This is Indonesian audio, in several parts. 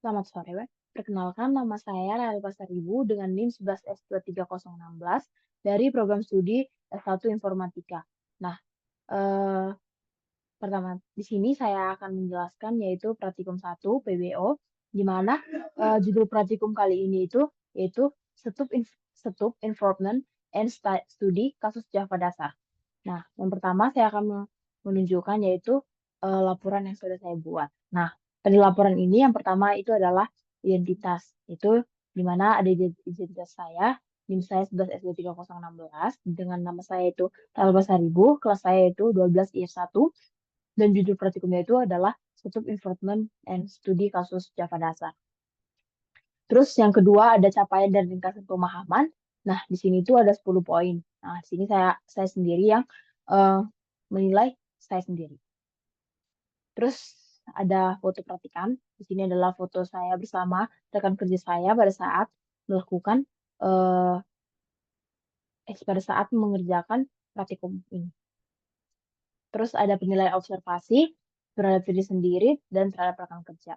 Selamat sore, Wak. Perkenalkan, nama saya Lali Pasaribu dengan NIM 11S23016 dari program studi S1 Informatika. Nah, eh, pertama di sini saya akan menjelaskan yaitu Praktikum 1 PBO, di mana judul praktikum kali ini itu yaitu Stup Enforcement and Studi Kasus Java Dasar. Nah, yang pertama saya akan menunjukkan yaitu laporan yang sudah saya buat. Nah, pada laporan ini yang pertama itu adalah identitas. Itu di mana ada identitas saya, NIM saya 11S23016 dengan nama saya itu Talba Basaribu, kelas saya itu 12 IF1 dan judul praktikumnya itu adalah Stup Enforcement and Studi Kasus Java Dasar. Terus yang kedua ada capaian dan ringkasan pemahaman. Nah, di sini tuh ada 10 poin. Nah, di sini saya sendiri yang eh, menilai saya sendiri. Terus ada foto praktikan. Di sini adalah foto saya bersama rekan kerja saya pada saat melakukan eh, pada saat mengerjakan praktikum ini. Terus ada penilaian observasi terhadap diri sendiri dan terhadap rekan kerja.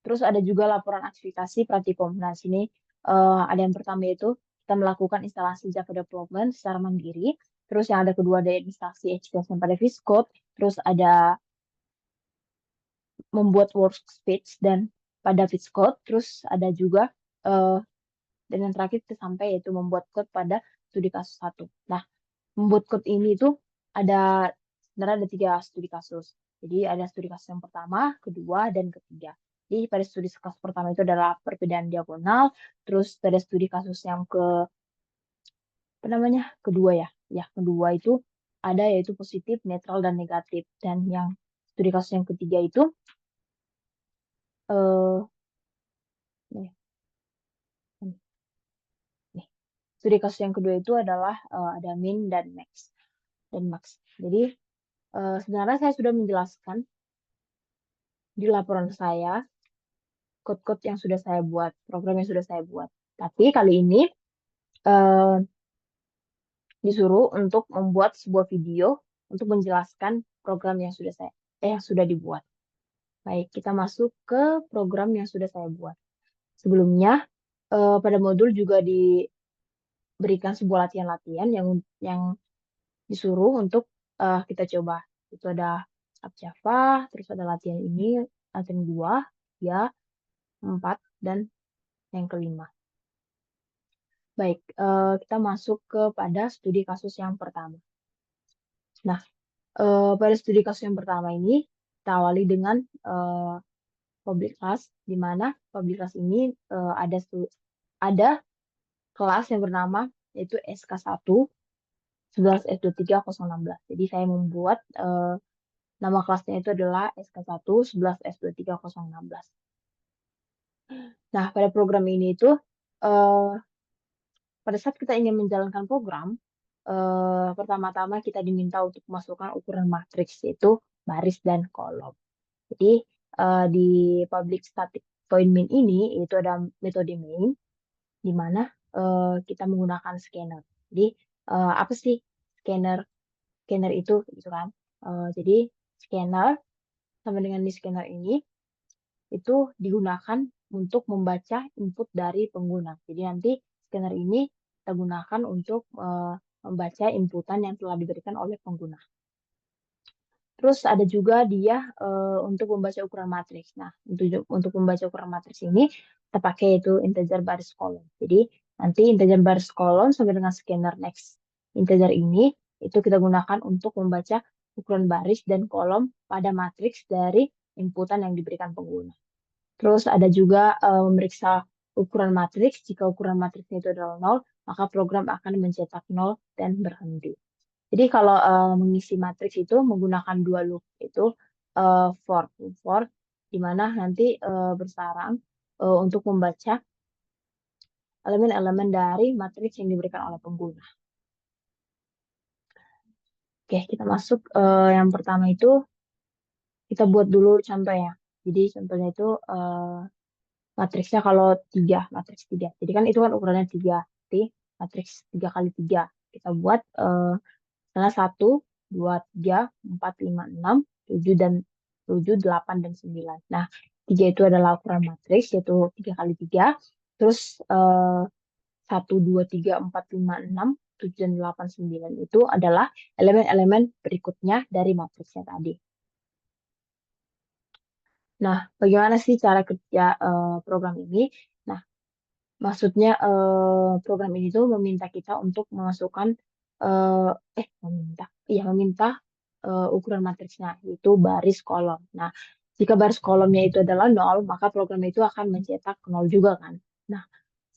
Terus ada juga laporan aktivitas praktikum. Nah, sini ada yang pertama yaitu kita melakukan instalasi Java Development secara mandiri. Terus yang ada kedua ada instalasi extension pada VS Code. Terus ada membuat workspace dan pada VS Code. Terus ada juga dan yang terakhir kita sampai yaitu membuat code pada studi kasus 1. Nah, membuat code ini itu sebenarnya ada 3 studi kasus. Jadi ada studi kasus yang pertama, kedua, dan ketiga. Jadi pada studi kasus pertama itu adalah perbedaan diagonal, terus pada studi kasus yang apa namanya, kedua ya. Ya, kedua itu ada yaitu positif, netral, dan negatif. Dan yang studi kasus yang ketiga itu eh nih, nih. Studi kasus yang kedua itu adalah ada min dan max. Jadi sebenarnya saya sudah menjelaskan di laporan saya code-code yang sudah saya buat, program yang sudah saya buat. Tapi kali ini eh, disuruh untuk membuat sebuah video untuk menjelaskan program yang sudah dibuat. Baik, kita masuk ke program yang sudah saya buat. Sebelumnya pada modul juga diberikan sebuah latihan-latihan yang disuruh untuk kita coba. Itu ada Up Java, terus ada latihan ini, latihan 2, ya, 4, dan yang kelima. Baik, kita masuk kepada studi kasus yang pertama. Nah, pada studi kasus yang pertama ini, kita awali dengan public class, di mana public class ini ada kelas yang bernama yaitu SK1 11S23016. Jadi saya membuat nama kelasnya itu adalah SK1 11S23016. Nah, pada program ini itu eh, pada saat kita ingin menjalankan program, pertama-tama kita diminta untuk memasukkan ukuran matriks, yaitu baris dan kolom. Jadi, di public static void main ini, itu ada metode main, di mana kita menggunakan scanner. Jadi, apa sih scanner? Scanner itu, gitu kan. Jadi, scanner, sama dengan di scanner ini, itu digunakan untuk membaca input dari pengguna. Jadi nanti scanner ini kita gunakan untuk membaca inputan yang telah diberikan oleh pengguna. Terus ada juga dia untuk membaca ukuran matriks. Nah, untuk membaca ukuran matriks ini kita pakai itu integer baris kolom. Jadi nanti integer baris kolom sampai dengan scanner next integer ini itu kita gunakan untuk membaca ukuran baris dan kolom pada matriks dari inputan yang diberikan pengguna. Terus ada juga memeriksa ukuran matriks. Jika ukuran matriksnya itu adalah 0, maka program akan mencetak 0 dan berhenti. Jadi kalau mengisi matriks itu menggunakan dua loop, itu for, di mana nanti bersarang untuk membaca elemen-elemen dari matriks yang diberikan oleh pengguna. Oke, kita masuk yang pertama itu, kita buat dulu contohnya. Jadi contohnya itu matriksnya kalau 3, matriks 3. Jadi kan itu kan ukurannya 3. Jadi matriks 3 kali 3. Kita buat misalnya 1, 2, 3, 4, 5, 6, 7, 8, dan 9. Nah, 3 itu adalah ukuran matriks, yaitu 3 kali 3. Terus 1, 2, 3, 4, 5, 6, 7, dan 8, 9 itu adalah elemen-elemen berikutnya dari matriksnya tadi. Nah, bagaimana sih cara kerja program ini? Nah, maksudnya program ini tuh meminta kita untuk memasukkan meminta ukuran matriksnya yaitu baris kolom. Nah, jika baris kolomnya itu adalah 0, maka program itu akan mencetak 0 juga kan. Nah,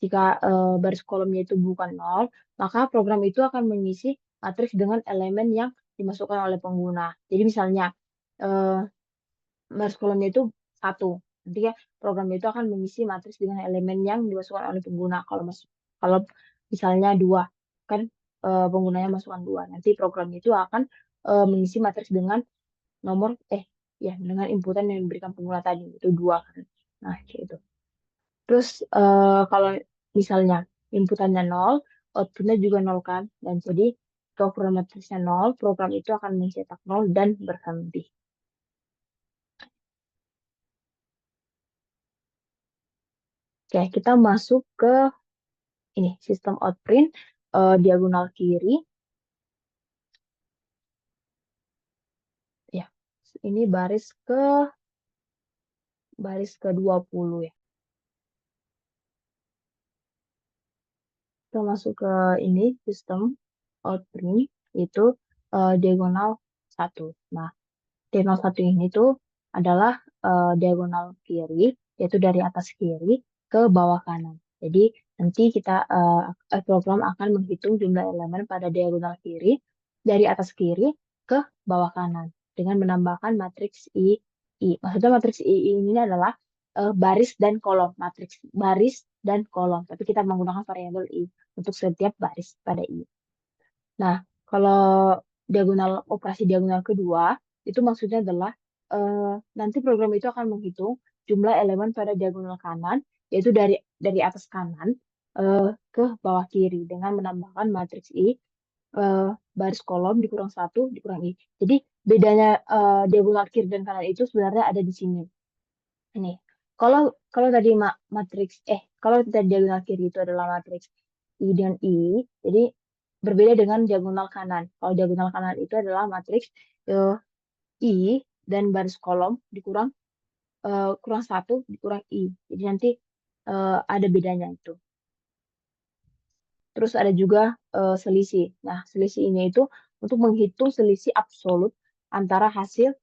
jika baris kolomnya itu bukan 0, maka program itu akan mengisi matriks dengan elemen yang dimasukkan oleh pengguna. Jadi misalnya eh, baris kolomnya itu 1. Nanti ya program itu akan mengisi matriks dengan elemen yang dimasukkan oleh pengguna. Kalau misalnya 2, kan penggunanya masukkan 2. Nanti program itu akan mengisi matriks dengan nomor dengan inputan yang diberikan pengguna tadi itu 2 kan. Nah, gitu. Terus kalau misalnya inputannya 0, outputnya juga 0 kan. Dan jadi kalau ukuran matriksnya 0, program itu akan mencetak 0 dan berhenti. Oke, kita masuk ke ini sistem outprint diagonal kiri. Ya, ini baris ke 20 ya. Kita masuk ke ini sistem outprint itu diagonal 1. Nah, diagonal 1 ini tuh adalah diagonal kiri, yaitu dari atas kiri ke bawah kanan. Jadi nanti program akan menghitung jumlah elemen pada diagonal kiri dari atas kiri ke bawah kanan dengan menambahkan matriks I. Maksudnya matriks I ini adalah baris dan kolom, matriks baris dan kolom. Tapi kita menggunakan variabel I untuk setiap baris pada I. Nah, kalau operasi diagonal kedua, itu maksudnya adalah nanti program itu akan menghitung jumlah elemen pada diagonal kanan, yaitu dari atas kanan ke bawah kiri dengan menambahkan matriks I, baris kolom dikurang 1 dikurang I. Jadi bedanya diagonal kiri dan kanan itu sebenarnya ada di sini. Ini. Kalau kalau tadi matriks kalau tadi diagonal kiri itu adalah matriks I dan I, jadi berbeda dengan diagonal kanan. Kalau diagonal kanan itu adalah matriks I dan baris kolom dikurang kurang 1 dikurang I. Jadi nanti ada bedanya itu. Terus ada juga selisih. Nah, selisih ini itu untuk menghitung selisih absolut antara hasil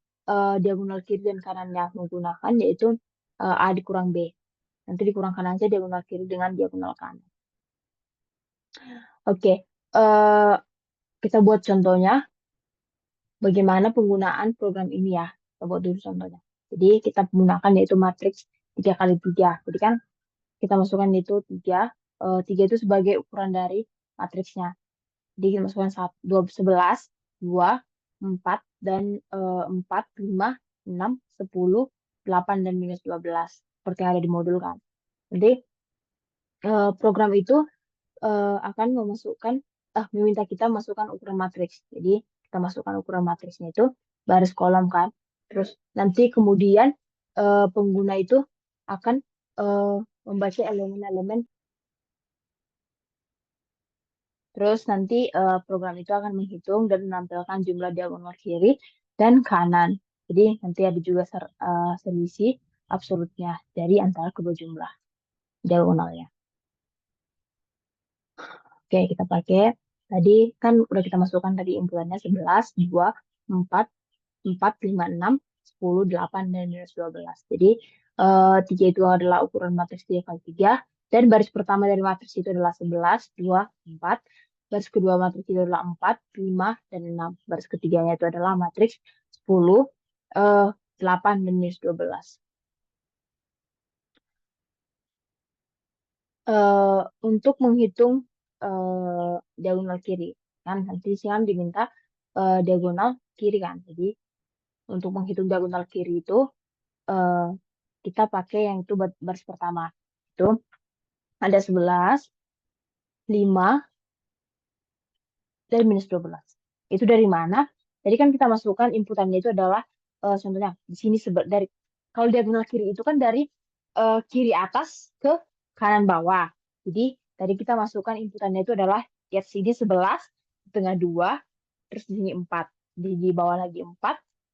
diagonal kiri dan kanannya menggunakan yaitu A dikurang B. Nanti dikurangkan aja diagonal kiri dengan diagonal kanan. Oke, kita buat contohnya bagaimana penggunaan program ini ya. Kita buat dulu contohnya. Jadi kita menggunakan yaitu matriks 3 kali 3. Jadi kan kita masukkan itu 3. 3 itu sebagai ukuran dari matriksnya. Jadi kita masukkan 11, 2, 4, dan 4, 5, 6, 10, 8, dan minus 12. Seperti yang ada di modul kan. Nanti program itu akan meminta kita masukkan ukuran matriks. Jadi kita masukkan ukuran matriksnya itu baris kolom kan. Terus nanti kemudian pengguna itu akan membaca elemen-elemen. Terus nanti program itu akan menghitung dan menampilkan jumlah diagonal kiri dan kanan. Jadi nanti ada juga selisih absolutnya dari antara kedua jumlah diagonalnya. Oke, kita pakai. Tadi kan udah kita masukkan tadi inputannya 11, 2, 4, 4, 5, 6, 10, 8, dan minus 12. Jadi 3 itu adalah ukuran matriks 3 kali 3. Dan baris pertama dari matriks itu adalah 11, 2, 4. Baris kedua matriks itu adalah 4, 5, dan 6. Baris ketiganya itu adalah matriks 10, 8, dan minus 12. Untuk menghitung diagonal kiri kan nanti siang diminta diagonal kiri kan. Jadi untuk menghitung diagonal kiri itu eh, kita pakai yang itu baris pertama itu ada 11, 5, dan minus 12. Itu dari mana? Jadi kan kita masukkan inputannya itu adalah contohnya di sini dari Kalau diagonal kiri itu kan dari kiri atas ke kanan bawah. Jadi tadi kita masukkan inputannya itu adalah lihat sini 11, tengah 2, terus di sini 4. Di bawah lagi 4,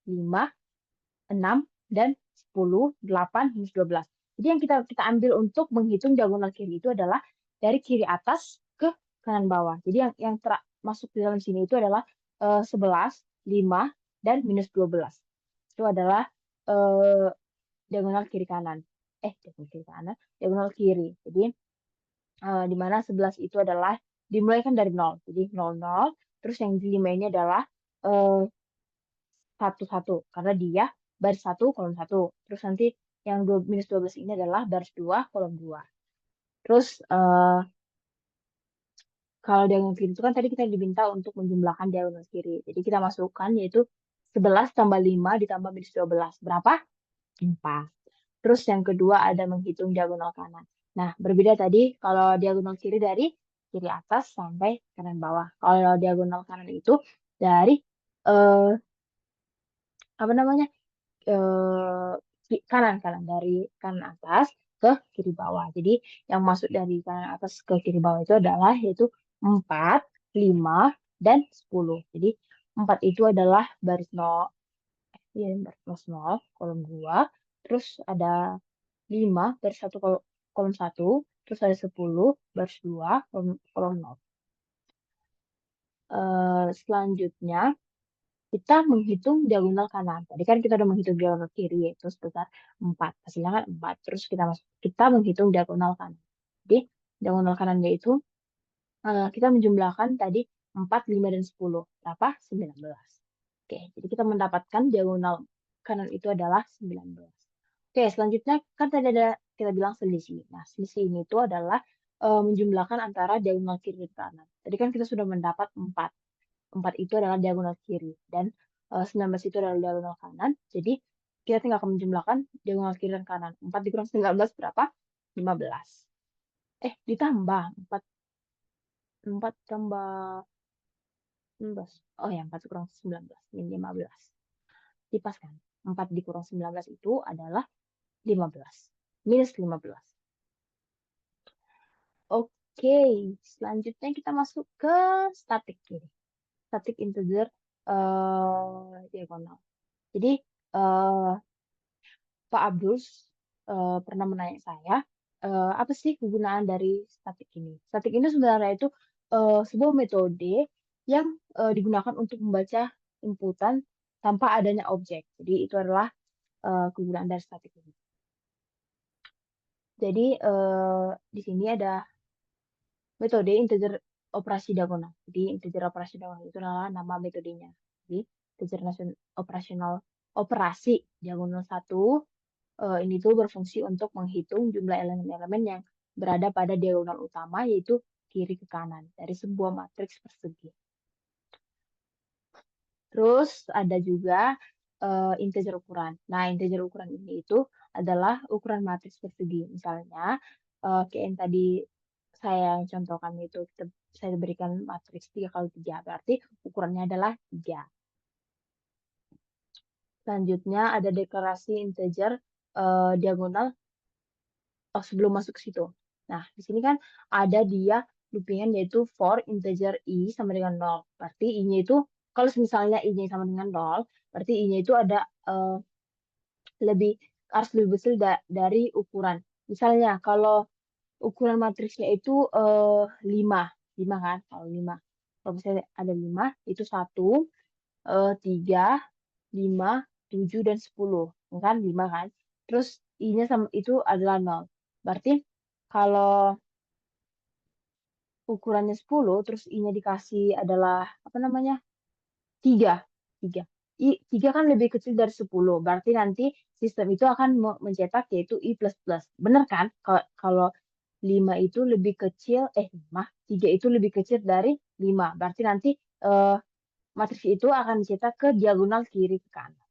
5, 6, dan 10, 8, minus 12. Jadi yang kita ambil untuk menghitung diagonal kiri itu adalah dari kiri atas ke kanan bawah. Jadi yang masuk di dalam sini itu adalah 11, 5, dan minus 12. Itu adalah eh, diagonal kiri kanan. Diagonal kiri kanan, diagonal kiri. Jadi di mana 11 itu adalah dimulai kan dari 0. Jadi 0, 0. Terus yang di 5 ini adalah eh, 1, 1. Karena dia baris 1, kolom 1. Terus nanti yang minus 12 ini adalah baris 2, kolom 2. Terus kalau diagonal kiri itu kan tadi kita diminta untuk menjumlahkan diagonal kiri. Jadi kita masukkan yaitu 11 tambah 5 ditambah minus 12. Berapa? 4. Terus yang kedua ada menghitung diagonal kanan. Nah, berbeda tadi kalau diagonal kiri dari kiri atas sampai kanan bawah. Kalau diagonal kanan itu dari eh, apa namanya? Kanan kanan dari kanan atas ke kiri bawah. Jadi yang masuk dari kanan atas ke kiri bawah itu adalah yaitu 4, 5, dan 10. Jadi 4 itu adalah baris 0, ya, baris 0, kolom 2. Terus ada 5 baris 1, kolom 1. Terus ada 10 baris 2, kolom 0. Selanjutnya kita menghitung diagonal kanan. Tadi kan kita udah menghitung diagonal kiri yaitu sebesar 4. Hasilnya kan 4. Terus kita menghitung diagonal kanan. Jadi diagonal kanan yaitu kita menjumlahkan tadi 4, 5, dan 10. Berapa? 19. Oke, jadi kita mendapatkan diagonal kanan itu adalah 19. Oke, selanjutnya kan tadi ada kita bilang selisih. Nah, selisih ini itu adalah menjumlahkan antara diagonal kiri dan kanan. Tadi kan kita sudah mendapat 4. 4 itu adalah diagonal kiri dan 19 itu adalah diagonal kanan. Jadi kita tinggal akan menjumlahkan diagonal kiri dan kanan. 4 dikurang 19 berapa? 15. Ditambah 4, 4 tambah 19. Oh ya, 4 kurang 19, min 15. Dipaskan. 4 dikurang 19 itu adalah 15. Minus 15. Oke, selanjutnya kita masuk ke statik ini. Statik integer diagonal. Jadi Pak Abdul pernah menanya saya, apa sih kegunaan dari statik ini? Statik ini sebenarnya itu sebuah metode yang digunakan untuk membaca inputan tanpa adanya objek. Jadi itu adalah kegunaan dari statik ini. Jadi di sini ada metode integer operasi diagonal. Jadi integer operasi diagonal itu adalah nama metodenya. Jadi integer operasional operasi diagonal 1 ini tuh berfungsi untuk menghitung jumlah elemen-elemen yang berada pada diagonal utama, yaitu kiri ke kanan, dari sebuah matriks persegi. Terus ada juga integer ukuran. Nah, integer ukuran ini itu adalah ukuran matriks persegi. Misalnya, kayak yang tadi saya contohkan itu, saya berikan matriks 3 kali 3, berarti ukurannya adalah 3. Selanjutnya ada deklarasi integer diagonal. Sebelum masuk ke situ. Nah, di sini kan ada dia loopingan yaitu for integer i sama dengan 0. Berarti i-nya itu, kalau misalnya i-nya sama dengan 0, berarti i-nya itu ada harus lebih besar dari ukuran. Misalnya, kalau ukuran matriksnya itu 5. 5 kan? Kalau 5. Kalau misalnya ada 5, itu 1, 3, 5, 7, dan 10. Kan? 5 kan? Terus i-nya sama itu adalah 0. Berarti kalau ukurannya 10, terus i-nya dikasih adalah, apa namanya, 3. 3. 3 kan lebih kecil dari 10. Berarti nanti sistem itu akan mencetak yaitu i plus plus. Benar kan? Kalau 5 itu lebih kecil, 5, 3 itu lebih kecil dari 5. Berarti nanti matriks itu akan dicetak ke diagonal kiri ke kanan.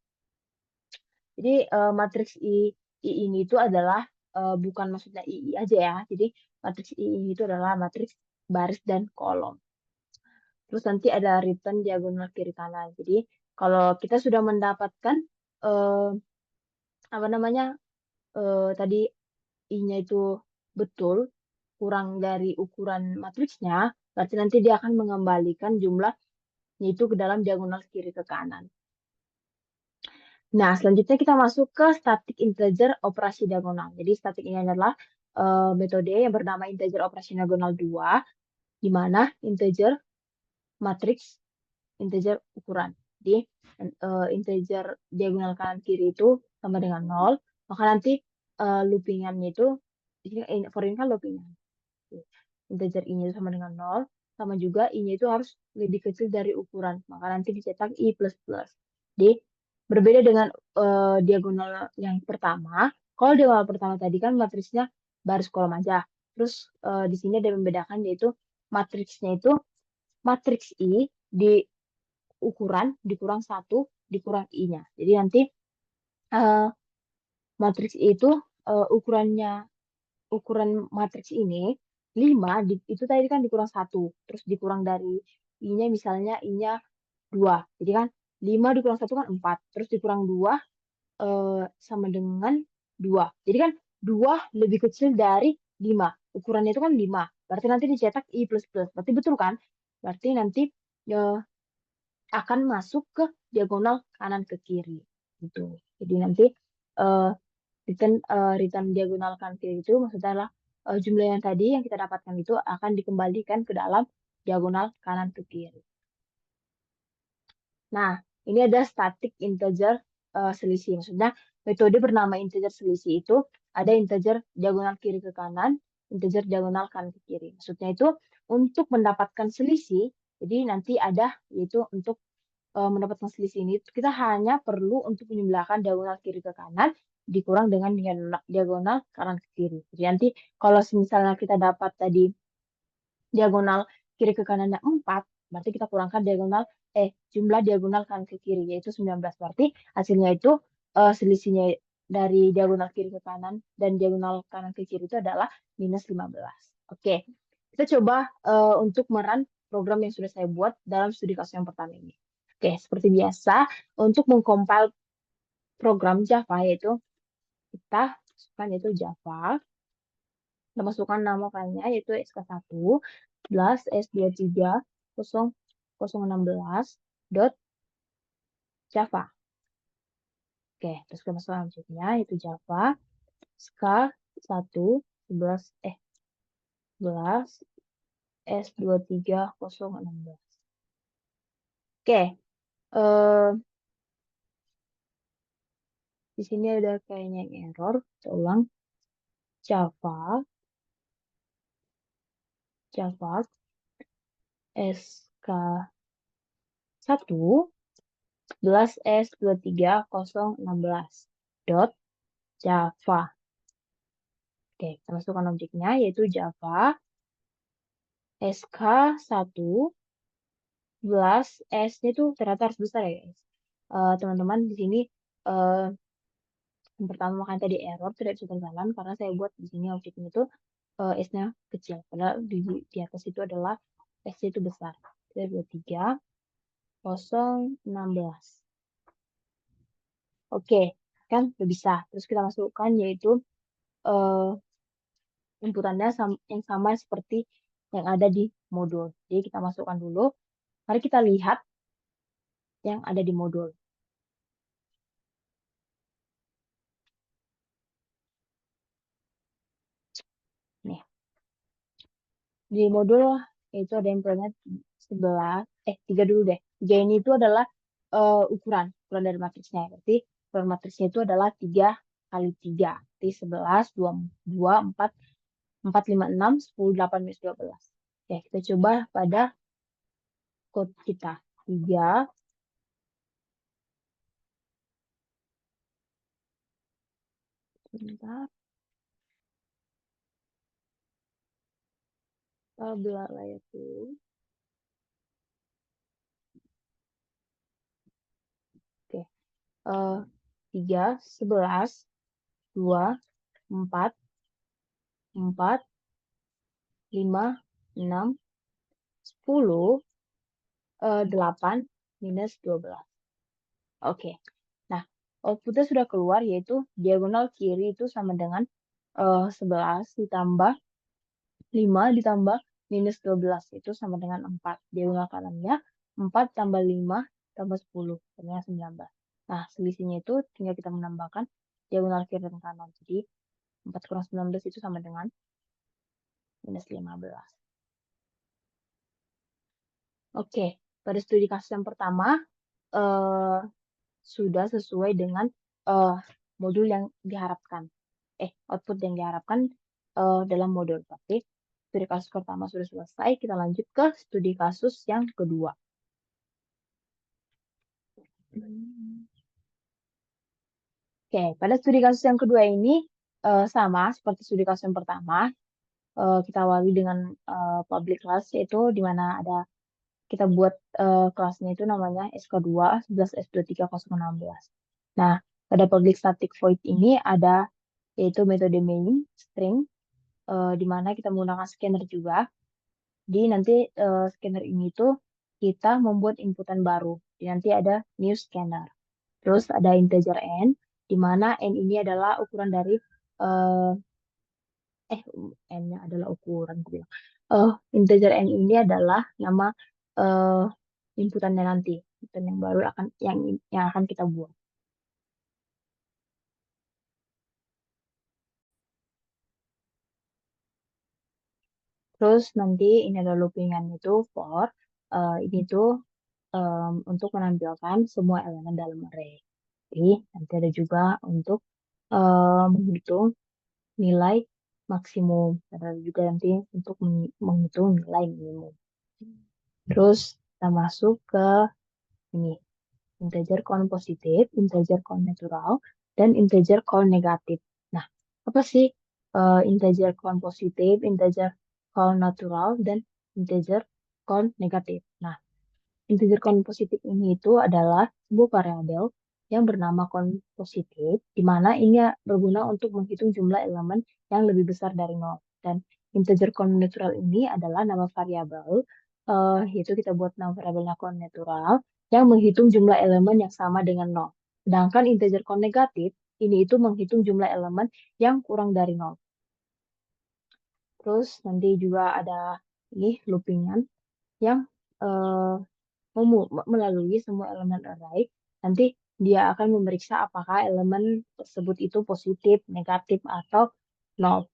Jadi matriks I ini itu adalah bukan maksudnya I aja ya. Jadi matriks I ini itu adalah matriks baris dan kolom. Terus nanti ada return diagonal kiri kanan. Jadi kalau kita sudah mendapatkan apa namanya, tadi I-nya itu betul, kurang dari ukuran matriksnya, berarti nanti dia akan mengembalikan jumlahnya itu ke dalam diagonal kiri ke kanan. Nah, selanjutnya kita masuk ke static integer operasi diagonal. Jadi static ini adalah metode yang bernama integer operasi diagonal 2, di mana integer matriks integer ukuran. Jadi integer diagonal kanan kiri itu sama dengan 0, maka nanti loopingannya itu, di sini for ini kan loopingan. Integer I-nya itu sama dengan 0, sama juga I-nya itu harus lebih kecil dari ukuran, maka nanti dicetak I++. Jadi berbeda dengan diagonal yang pertama. Kalau diagonal pertama tadi kan matriksnya baris kolom aja. Terus di sini ada yang membedakan, yaitu matriksnya itu matriks I di ukuran dikurang 1 dikurang I-nya. Jadi nanti eh, matriks I itu ukuran matriks ini 5 itu tadi kan dikurang 1, terus dikurang dari I-nya, misalnya I-nya 2. Jadi kan 5 dikurang 1 kan 4, terus dikurang 2 sama dengan 2. Jadi kan 2 lebih kecil dari 5. Ukurannya itu kan 5. Berarti nanti dicetak I++. Berarti betul kan? Berarti nanti eh, akan masuk ke diagonal kanan ke kiri. Gitu. Jadi nanti eh, return diagonal kanan kiri itu maksudnya adalah jumlah yang tadi yang kita dapatkan itu akan dikembalikan ke dalam diagonal kanan ke kiri. Nah, ini ada static integer selisih. Maksudnya metode bernama integer selisih itu ada integer diagonal kiri ke kanan, integer diagonal kanan ke kiri. Maksudnya itu untuk mendapatkan selisih, jadi nanti ada yaitu untuk mendapatkan selisih ini kita hanya perlu untuk menjumlahkan diagonal kiri ke kanan dikurang dengan diagonal kanan ke kiri. Jadi nanti kalau misalnya kita dapat tadi diagonal kiri ke kanannya 4, berarti kita kurangkan jumlah diagonal kanan ke kiri yaitu 19. Berarti hasilnya itu selisihnya dari diagonal kiri ke kanan dan diagonal kanan ke kiri itu adalah -15. Oke. Kita coba untuk merun program yang sudah saya buat dalam studi kasus yang pertama ini. Oke, seperti biasa untuk mengcompile program Java yaitu kita masukkan yaitu Java, kita masukkan nama filenya yaitu sk1 plus s23.0.16 Oke, terus kita masukkan objeknya yaitu Java sk1 11 11 s23016. Oke, eh, di sini ada kayaknya yang error. Kita ulang. Java sk1 11s23016 dot Java. Oke, kita masukkan objeknya yaitu Java sk1 11 S-nya itu ternyata harus besar ya guys. Teman-teman di sini yang pertama makanya tadi error tidak bisa terjalan karena saya buat di sini objeknya itu S-nya kecil. Padahal di atas itu adalah S-nya itu besar. 23016. Oke, kan udah bisa. Terus kita masukkan yaitu uh, inputannya yang sama seperti yang ada di modul. Jadi kita masukkan dulu. Mari kita lihat yang ada di modul. Nih, di modul itu ada inputnya 3 dulu deh. 3 ini itu adalah ukuran dari matriksnya. Berarti ukuran matriksnya itu adalah 3 kali 3. Berarti 11, 2, 4, 4, 5, 6, 10, 8, 12. Oke, kita coba pada code kita. 3, sebentar, belah layar dulu. Oke, 3, 11, 2, 4, 4, 5, 6, 10, 8, minus 12. Oke. Nah, outputnya sudah keluar, yaitu diagonal kiri itu sama dengan 11 ditambah 5 ditambah minus 12 itu sama dengan 4. Diagonal kanannya 4 tambah 5 tambah 10 sama dengan 19. Nah, selisihnya itu tinggal kita menambahkan diagonal kiri dan kanan. Jadi 4 kurang 19 itu sama dengan minus 15. Oke, pada studi kasus yang pertama eh, sudah sesuai dengan eh, modul yang diharapkan. Output yang diharapkan dalam modul. Tapi studi kasus pertama sudah selesai, kita lanjut ke studi kasus yang kedua. Oke, pada studi kasus yang kedua ini sama seperti studi kasus yang pertama. Kita awali dengan public class, yaitu di mana ada kita buat kelasnya itu namanya SK2 11 S23016. Nah, pada public static void ini ada yaitu metode main string di mana kita menggunakan scanner juga. Di nanti scanner ini tuh kita membuat inputan baru. Di nanti ada new scanner. Terus ada integer n, di mana n ini adalah ukuran dari eh n-nya adalah ukuran gue bilang. Integer n ini adalah nama eh inputannya nanti, inputan yang baru yang akan kita buat. Terus nanti ini ada loopingan itu for ini tuh untuk menampilkan semua elemen dalam array. Jadi nanti ada juga untuk menghitung nilai maksimum. Dan ada juga nanti untuk menghitung nilai minimum. Terus kita masuk ke ini, integer count positif, integer count natural, dan integer count negatif. Nah, apa sih integer count positif, integer count natural, dan integer count negatif? Nah, integer count positif ini itu adalah sebuah variabel yang bernama count positif, di mana ini berguna untuk menghitung jumlah elemen yang lebih besar dari 0. Dan integer count natural ini adalah nama variabel, yaitu kita buat nama variabelnya count natural, yang menghitung jumlah elemen yang sama dengan 0. Sedangkan integer count negatif, ini itu menghitung jumlah elemen yang kurang dari 0. Terus nanti juga ada ini loopingan yang eh, melalui semua elemen array, nanti dia akan memeriksa apakah elemen tersebut itu positif, negatif, atau nol.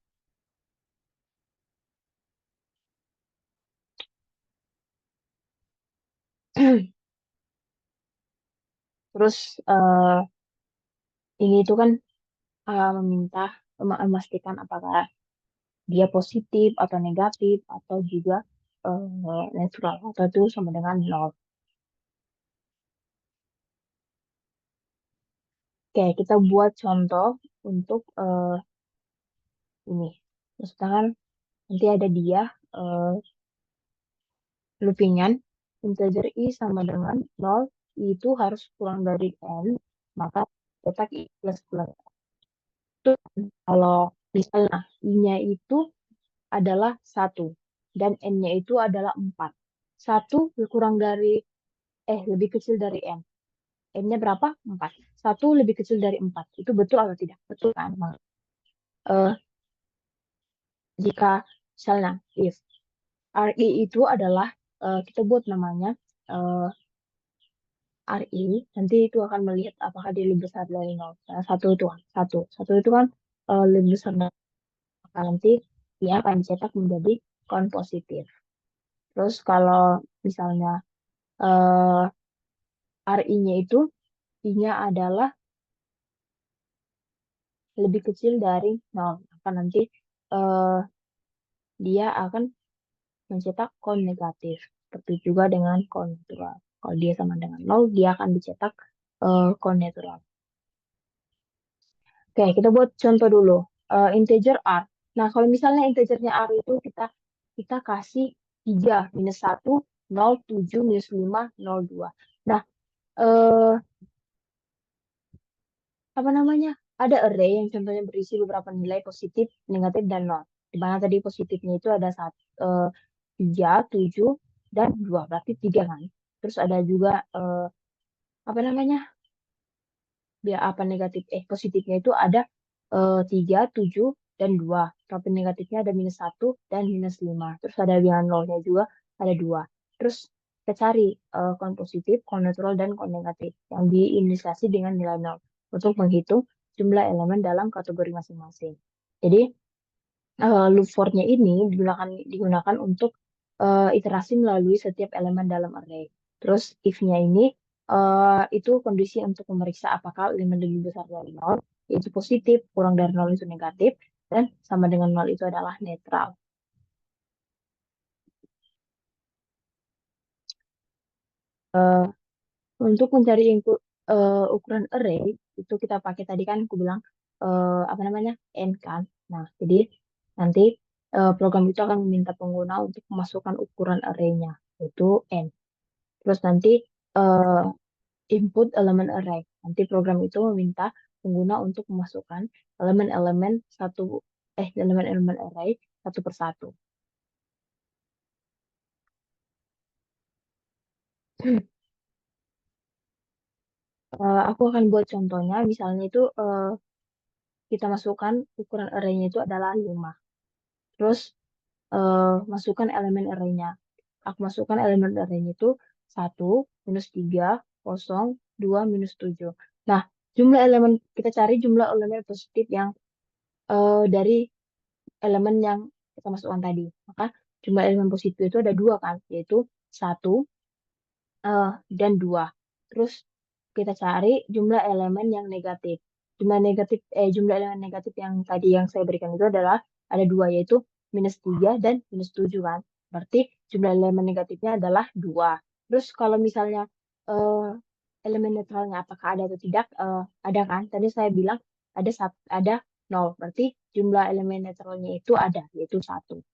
Terus ini itu kan meminta memastikan apakah dia positif atau negatif atau juga natural atau itu sama dengan nol. Oke, kita buat contoh untuk ini. Misalkan nanti ada dia eh, loopingan integer i sama dengan 0, i itu harus kurang dari n, maka cetak i plus plus. Itu kalau misalnya i-nya itu adalah 1 dan n-nya itu adalah 4. 1 kurang dari, lebih kecil dari n. N-nya berapa? 4. 1 lebih kecil dari 4. Itu betul atau tidak? Betul kan? Eh, jika misalnya if RI itu adalah kita buat namanya eh, RI, nanti itu akan melihat apakah dia lebih besar dari 0. Nah, satu itu kan lebih besar dari 0. Maka nanti dia akan dicetak menjadi count positif. Terus kalau misalnya eh, RI-nya itu, I-nya adalah lebih kecil dari 0. Maka nanti eh, dia akan mencetak count negatif. Seperti juga dengan count natural. Kalau dia sama dengan 0, dia akan dicetak count natural. Oke, kita buat contoh dulu. Integer R. Nah, kalau misalnya integernya R itu kita kasih 3, minus 1, 0, 7, minus 5, 0, 2. Nah, eh, apa namanya? Ada array yang contohnya berisi beberapa nilai positif, negatif, dan 0. Di mana tadi positifnya itu ada 3, 7, dan 2. Berarti 3 kan? Terus ada juga, apa namanya? biar apa positifnya itu ada 3, 7, dan 2. Tapi negatifnya ada -1 dan -5. Terus ada yang nolnya juga ada 2. Terus kita cari kon positif, kon netral, dan kon negatif yang diinisiasi dengan nilai 0 untuk menghitung jumlah elemen dalam kategori masing-masing. Jadi loop for-nya ini digunakan untuk iterasi melalui setiap elemen dalam array. Terus if-nya ini itu kondisi untuk memeriksa apakah elemen lebih besar dari 0, yaitu positif, kurang dari 0 itu negatif, dan sama dengan 0 itu adalah netral. Eh, untuk mencari ukuran array, itu kita pakai tadi kan aku bilang apa namanya n kan. Nah, jadi nanti program itu akan meminta pengguna untuk memasukkan ukuran array-nya, yaitu n. Terus nanti eh, input elemen array. Nanti program itu meminta pengguna untuk memasukkan elemen-elemen elemen-elemen array satu persatu. Aku akan buat contohnya, misalnya itu kita masukkan ukuran array-nya itu adalah 5. Terus masukkan elemen array-nya. Aku masukkan elemen array-nya itu 1, -3, 0, 2, -7. Nah, kita cari jumlah elemen positif yang dari elemen yang kita masukkan tadi. Maka jumlah elemen positif itu ada 2 kan, yaitu 1 dan 2. Terus kita cari jumlah elemen yang negatif. Jumlah elemen negatif yang tadi yang saya berikan itu adalah ada 2, yaitu -3 dan -7 kan. Berarti jumlah elemen negatifnya adalah 2. Terus kalau misalnya eh, elemen netralnya apakah ada atau tidak? Ada kan? Tadi saya bilang ada 0. Berarti jumlah elemen netralnya itu ada, yaitu 1.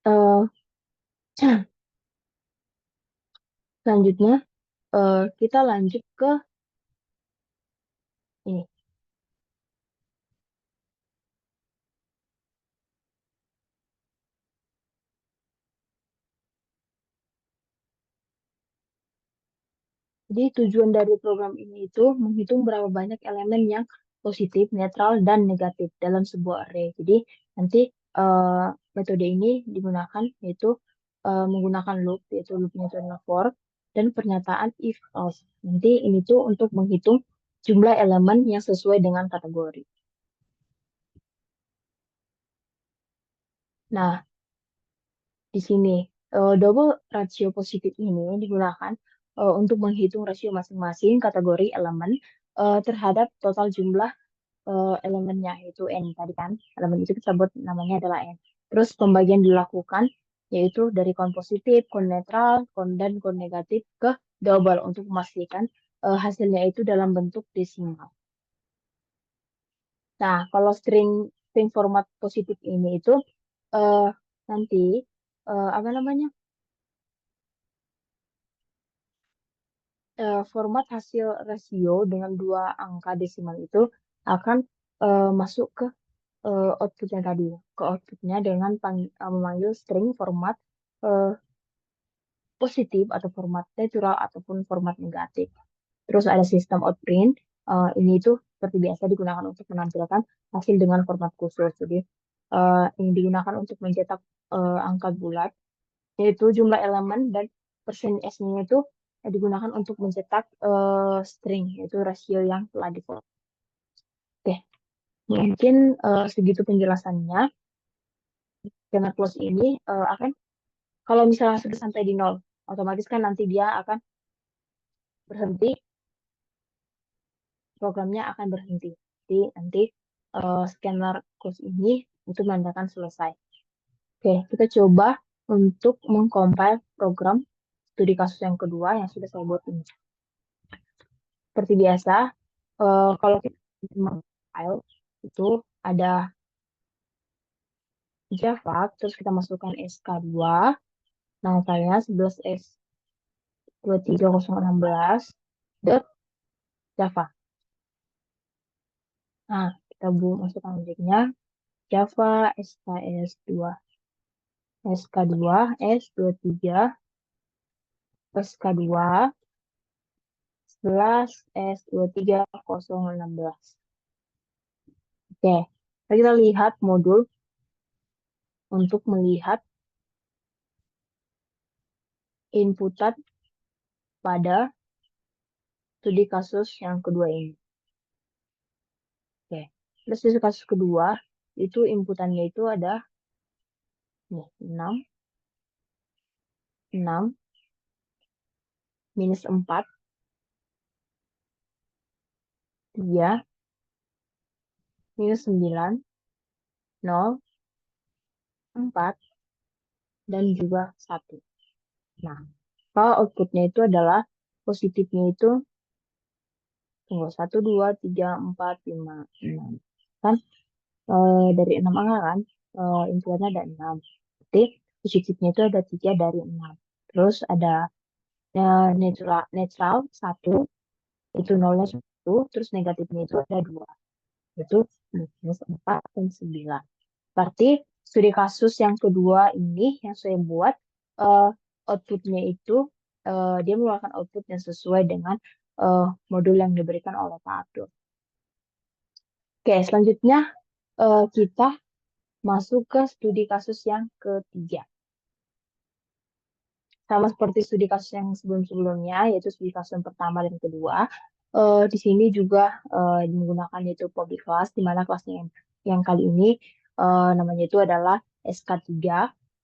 Eh, selanjutnya kita lanjut ke ini. Jadi tujuan dari program ini itu menghitung berapa banyak elemen yang positif, netral, dan negatif dalam sebuah array. Jadi nanti eh, metode ini digunakan yaitu menggunakan loop, yaitu loopnya itu adalah for, dan pernyataan if else. Nanti ini tuh untuk menghitung jumlah elemen yang sesuai dengan kategori. Nah, di sini double rasio positif ini digunakan untuk menghitung rasio masing-masing kategori elemen terhadap total jumlah elemennya, yaitu n tadi kan. Elemen itu kita sebut namanya adalah n. Terus pembagian dilakukan yaitu dari kon positif, kon netral, dan kon negatif ke double untuk memastikan hasilnya itu dalam bentuk desimal. Nah, kalau string format positif ini itu eh, nanti apa namanya? Format hasil rasio dengan 2 angka desimal itu akan masuk ke outputnya tadi, ke outputnya dengan memanggil string format eh, positif atau format natural ataupun format negatif. Terus ada sistem outprint, ini itu seperti biasa digunakan untuk menampilkan hasil dengan format khusus. Jadi ini digunakan untuk mencetak angka bulat, yaitu jumlah elemen, dan persen S-nya itu digunakan untuk mencetak string, yaitu rasio yang telah default. Oke, mungkin segitu penjelasannya. Karena close ini akan kalau misalnya sudah sampai di nol, otomatis kan nanti dia akan berhenti, programnya akan berhenti. Jadi nanti scanner close ini itu menandakan selesai. Oke, kita coba untuk mengcompile program studi kasus yang kedua yang sudah saya buat ini. Seperti biasa, kalau kita mengcompile itu ada Java, terus kita masukkan SK2, nama filenya 11S23016 Java. Nah, kita masukkan objeknya Java SKS2 SK2 S23 SK2 11S23016. Oke, mari kita lihat modul untuk melihat inputan pada studi kasus yang kedua ini. Oke, terus studi kasus kedua itu inputannya itu ada nih, 6, 6, minus 4, 3, minus 9, 0, 4, dan juga 1. Nah, kalau outputnya itu adalah positifnya itu tunggu 1, 2, 3, 4, 5, 6. Kan dari 6 angka kan inputannya ada 6. Berarti positifnya itu ada 3 dari 6. Terus ada netral 1, itu nolnya 1, terus negatifnya itu ada 2. Itu minus 4 dan 9. Berarti studi kasus yang kedua ini yang saya buat eh, outputnya itu dia mengeluarkan output yang sesuai dengan modul yang diberikan oleh Pak Abdul. Oke, selanjutnya kita masuk ke studi kasus yang ketiga. Sama seperti studi kasus yang sebelum-sebelumnya, yaitu studi kasus yang pertama dan kedua. Di sini juga menggunakan yaitu public class, di mana kelasnya yang kali ini namanya itu adalah SK3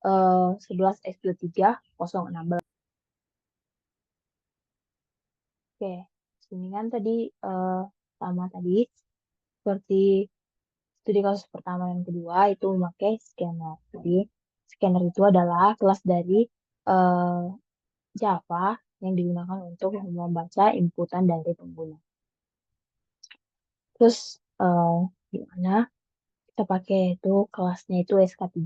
11S23016. Oke, sini kan tadi sama tadi seperti studi kasus pertama dan kedua itu memakai scanner. Jadi scanner itu adalah kelas dari eh, Java yang digunakan untuk membaca inputan dari pengguna. Terus eh, gimana kita pakai itu kelasnya itu SK3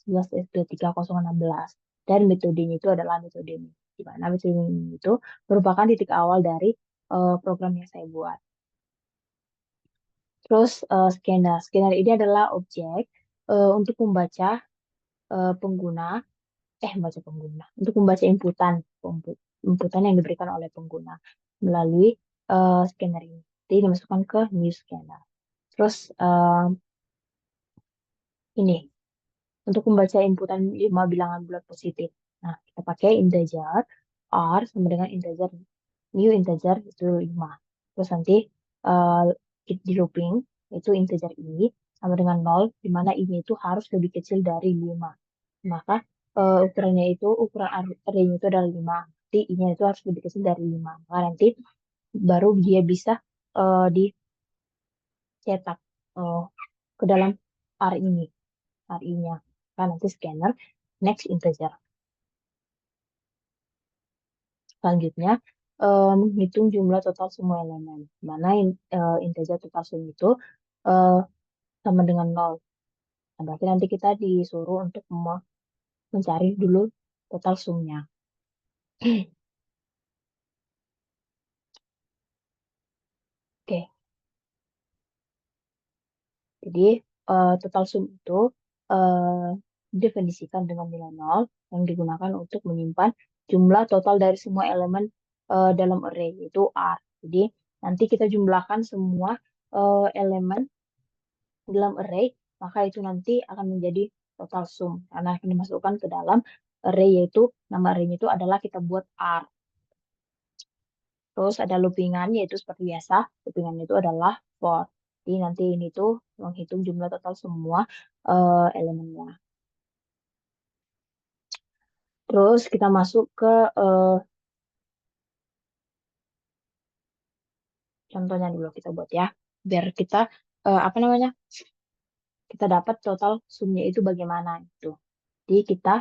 11S23016 dan metodenya itu adalah metode ini. Di mana metode ini itu merupakan titik awal dari program yang saya buat. Terus scanner. Scanner ini adalah objek untuk membaca pengguna, membaca pengguna, untuk membaca inputan yang diberikan oleh pengguna melalui scanner ini. Jadi dimasukkan ke new scanner. Terus ini untuk membaca inputan 5 bilangan bulat positif. Nah, kita pakai integer R sama dengan integer new integer itu 5. Terus nanti uh, di looping itu integer I sama dengan 0, di mana I-nya itu harus lebih kecil dari 5. Maka ukuran array-nya itu adalah 5. Jadi I-nya itu harus lebih kecil dari 5. Maka nanti baru dia bisa dicetak uh, ke dalam R ini, RI-nya. Kan nanti scanner, next integer. Selanjutnya, menghitung jumlah total semua elemen. Mana integer total sum itu uh, sama dengan 0. Nah, berarti nanti kita disuruh untuk mencari dulu total sumnya. Oke, jadi total sum itu uh, didefinisikan dengan nilai 0 yang digunakan untuk menyimpan jumlah total dari semua elemen dalam array, yaitu R. Jadi nanti kita jumlahkan semua elemen dalam array, maka itu nanti akan menjadi total sum. Karena akan dimasukkan ke dalam array, yaitu nama array-nya itu adalah kita buat R. Terus ada loopingan, yaitu seperti biasa, loopingan itu adalah for. Jadi nanti ini tuh menghitung jumlah total semua elemennya. Terus kita masuk ke contohnya dulu kita buat ya. Biar kita, apa namanya, kita dapat total sumnya itu bagaimana itu. Jadi kita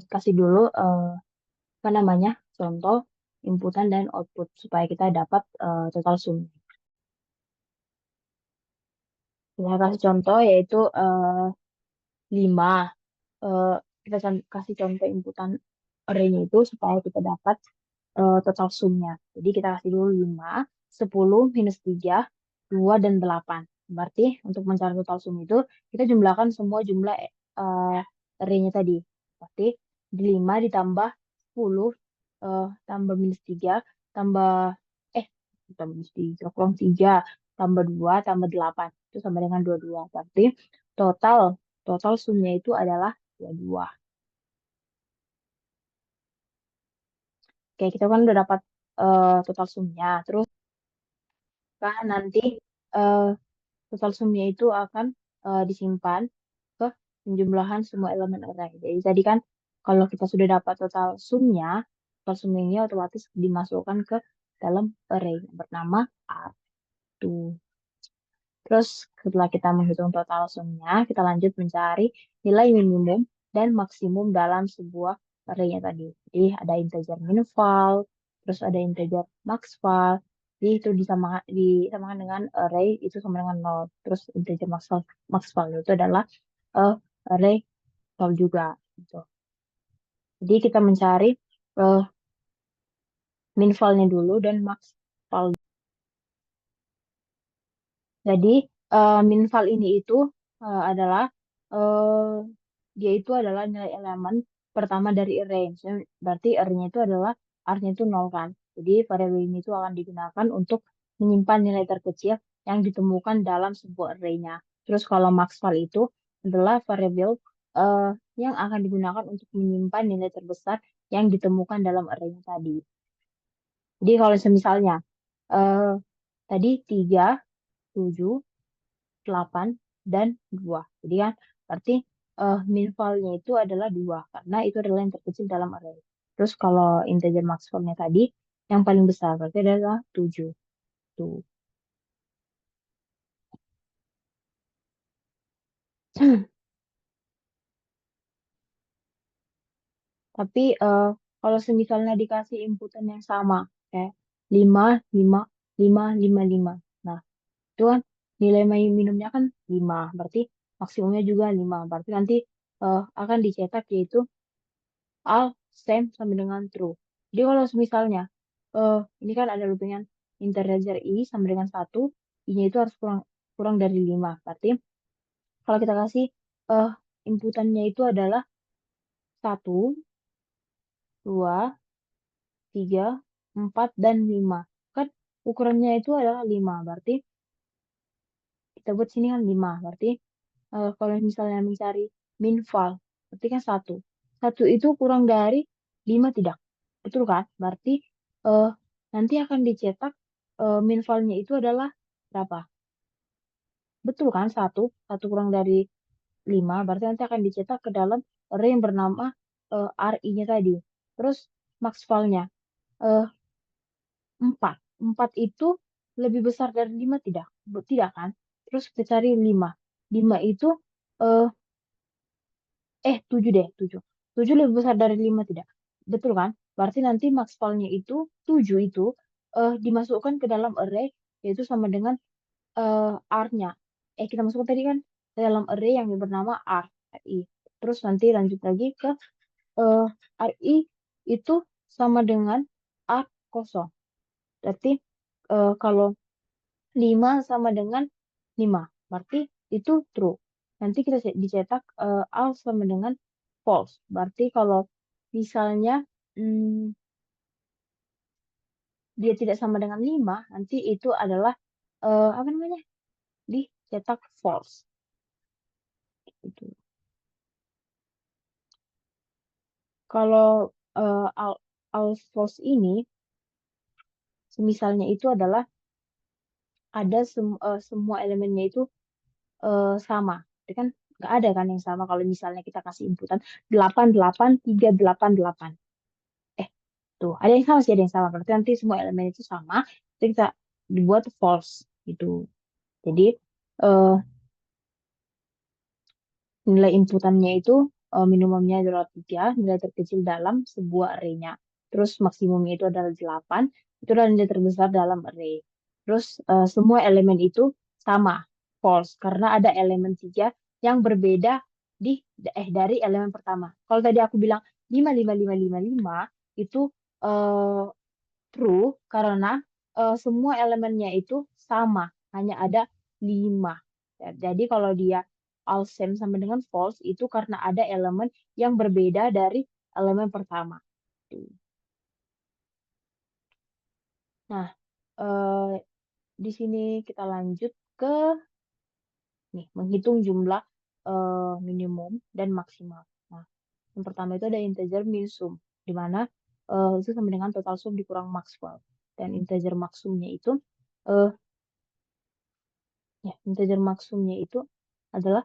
kasih dulu apa namanya contoh inputan dan output supaya kita dapat total sum. Kita kasih contoh yaitu 5. Eh, kita kasih contoh inputan array-nya itu supaya kita dapat total sumnya. Jadi kita kasih dulu 5, 10, minus 3, 2, dan 8. Berarti untuk mencari total sum itu kita jumlahkan semua jumlah array-nya tadi. Berarti 5 ditambah 10 tambah minus 3 tambah eh tambah 3 kurang 3 tambah 2 tambah 8 itu sama dengan 22. Berarti total total sumnya itu adalah 22. Oke, kita kan udah dapat total sumnya. Terus kan nanti eh, total sumnya itu akan disimpan ke penjumlahan semua elemen array. Jadi tadi kan kalau kita sudah dapat total sumnya ini otomatis dimasukkan ke dalam array yang bernama R2. Terus setelah kita menghitung total sumnya, kita lanjut mencari nilai minimum dan maksimum dalam sebuah array-nya tadi. Jadi ada integer minval, terus ada integer maxval. Jadi itu disamakan dengan array itu sama dengan 0. Terus integer maxval itu adalah uh, array 0 juga. Gitu. Jadi kita mencari uh, minvalnya dulu dan maxval. Jadi minval ini itu adalah eh, dia itu adalah nilai elemen pertama dari array. Berarti array-nya itu adalah R-nya itu 0 kan. Jadi variabel ini itu akan digunakan untuk menyimpan nilai terkecil yang ditemukan dalam sebuah array-nya. Terus kalau maxval itu adalah variabel eh, yang akan digunakan untuk menyimpan nilai terbesar yang ditemukan dalam array-nya tadi. Jadi kalau misalnya eh, tadi 3, 7, 8, dan 2. Jadi kan berarti minvalnya itu adalah 2 karena itu adalah yang terkecil dalam array. Terus kalau integer maxvalnya tadi yang paling besar berarti adalah 7. Tuh. Tapi kalau misalnya dikasih inputan yang sama kayak 5, 5, 5, 5, 5. Nah, itu kan nilai minimumnya kan 5, berarti maksimumnya juga 5. Berarti nanti akan dicetak yaitu all same sama dengan true. Jadi kalau misalnya ini kan ada loopingan integer i sama dengan 1, i-nya itu harus kurang kurang dari 5. Berarti kalau kita kasih eh inputannya itu adalah 1, 2, 3, 4, dan 5. Kan ukurannya itu adalah 5. Berarti kita buat sini kan 5. Berarti kalau misalnya mencari minval, berarti kan 1. 1 itu kurang dari 5 tidak? Betul kan? Berarti eh, nanti akan dicetak minvalnya itu adalah berapa? Betul kan? 1. 1 kurang dari 5. Berarti nanti akan dicetak ke dalam array yang bernama RI-nya tadi. Terus maxvalnya eh, 4. 4 itu lebih besar dari 5 tidak? Tidak kan? Terus kita cari 5. 5 itu eh, 7 deh, 7. 7 lebih besar dari 5 tidak? Betul kan? Berarti nanti maxvalnya itu 7 itu dimasukkan ke dalam array yaitu sama dengan R-nya. Kita masukkan tadi kan ke dalam array yang bernama R, RI. Terus nanti lanjut lagi ke eh, RI itu sama dengan R kosong. Berarti kalau 5 sama dengan 5. Berarti itu true. Nanti kita dicetak al sama dengan false. Berarti kalau misalnya hmm, dia tidak sama dengan 5, nanti itu adalah apa namanya? Dicetak false. Gitu. Kalau al false ini, misalnya itu adalah ada semua elemennya itu sama. Jadi kan nggak ada kan yang sama kalau misalnya kita kasih inputan 8 8 3 8 8. Eh, tuh, ada yang sama sih, ada yang sama. Berarti nanti semua elemen itu sama, jadi kita dibuat false gitu. Jadi eh, nilai inputannya itu minimumnya adalah 3, nilai terkecil dalam sebuah array-nya. Terus maksimumnya itu adalah 8, itu adalah nilai terbesar dalam array. Terus semua elemen itu sama, false, karena ada elemen 3 yang berbeda dari elemen pertama. Kalau tadi aku bilang 5 5 5 5 5 itu eh, true karena semua elemennya itu sama, hanya ada 5. Jadi kalau dia all same sama dengan false itu karena ada elemen yang berbeda dari elemen pertama. Tuh. Nah, eh, di sini kita lanjut ke nih menghitung jumlah minimum dan maksimal. Nah, yang pertama itu ada integer min sum, di mana itu sama dengan total sum dikurang maximal. Dan integer maksumnya itu eh, ya integer maksumnya itu adalah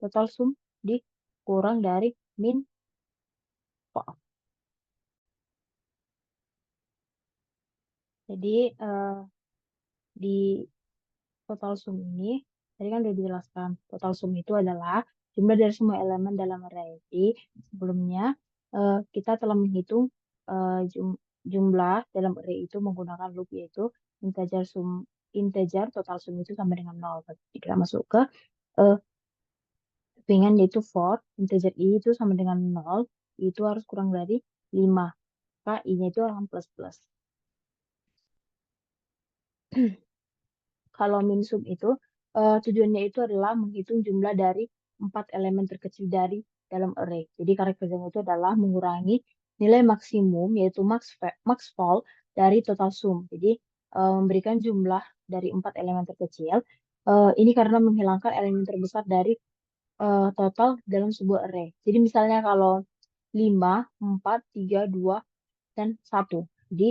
total sum dikurang dari min. Jadi di total sum ini tadi kan udah dijelaskan total sum itu adalah jumlah dari semua elemen dalam array. Jadi sebelumnya kita telah menghitung jumlah dalam array itu menggunakan loop yaitu integer total sum itu sama dengan 0. Jadi kita masuk ke uh, loopingan yaitu for integer i itu sama dengan 0 itu harus kurang dari 5. Maka i-nya itu akan plus plus. Kalau min sum itu tujuannya itu adalah menghitung jumlah dari 4 elemen terkecil dari dalam array. Jadi cara kerjanya itu adalah mengurangi nilai maksimum yaitu max val dari total sum. Jadi memberikan jumlah dari 4 elemen terkecil. Ini karena menghilangkan elemen terbesar dari total dalam sebuah array. Jadi misalnya kalau 5, 4, 3, 2, dan 1. Jadi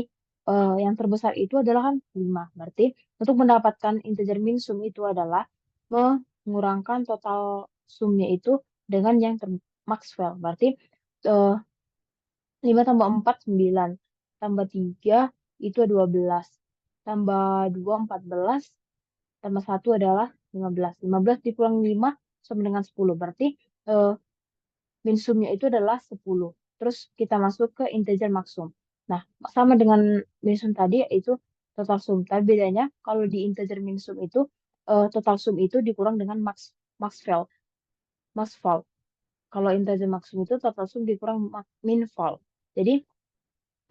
yang terbesar itu adalah kan 5. Berarti untuk mendapatkan integer min sum itu adalah mengurangkan total sumnya itu dengan yang Maxwell. Berarti eh, 5 tambah 4, 9. Tambah 3 itu 12. Tambah 2, 14. Tambah 1 adalah 15. 15 dikurang 5 sama dengan 10. Berarti eh, min sumnya itu adalah 10. Terus kita masuk ke integer maksum. Nah, sama dengan min sum tadi yaitu total sum. Tapi bedanya kalau di integer min sum itu total sum itu dikurang dengan max val. Max val. Kalau integer maksum itu total sum dikurang min val. Jadi